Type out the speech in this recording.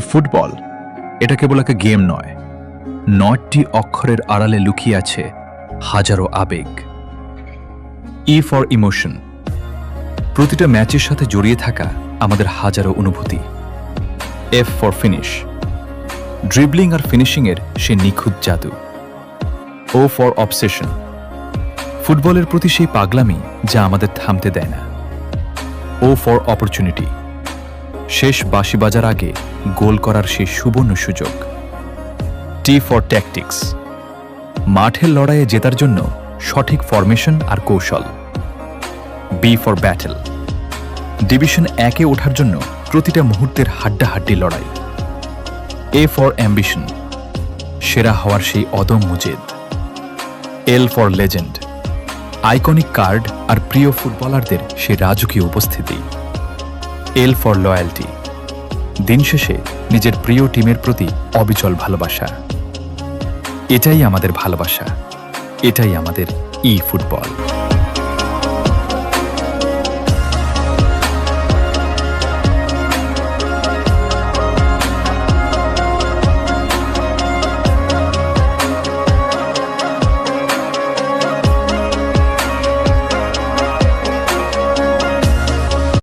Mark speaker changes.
Speaker 1: Football এটা কেবল একটা game নয়, ৯টি অক্ষরের আড়ালে লুকিয়ে আছে হাজারো আবেগ। ফর ইমোশন, প্রতিটা ম্যাচের সাথে জড়িয়ে থাকা আমাদের হাজারো অনুভূতি। ফর ফিনিশ, ড্রিবলিং আর ফিনিশিংয়ের সে নিখুঁত জাদু। ফর অবসেশন, ফুটবলের প্রতি সেই পাগলামি যা আমাদের থামতে দেয় না। ফর অপরচুনিটি, শেষ বাঁশি বাজার আগে গোল করার সেই সুবর্ণ সুযোগ। ফর ট্যাকটিক্স, মাঠের লড়াইয়ে জেতার জন্য সঠিক ফরমেশন আর কৌশল। ফর ব্যাটেল, ডিভিশন 1-এ ওঠার জন্য প্রতিটা মুহূর্তের হাড্ডাহাড্ডি লড়াই। ফর অ্যাম্বিশন, সেরা হওয়ার সেই অদম্য জেদ। ফর লেজেন্ড, আইকনিক কার্ড আর প্রিয় ফুটবলারদের সেই রাজকীয় উপস্থিতি। ফর লয়্যালটি, দিন শেষে নিজের প্রিয় টিমের প্রতি অবিচল ভালোবাসা। এটাই আমাদের ভালোবাসা, এটাই আমাদের ফুটবল।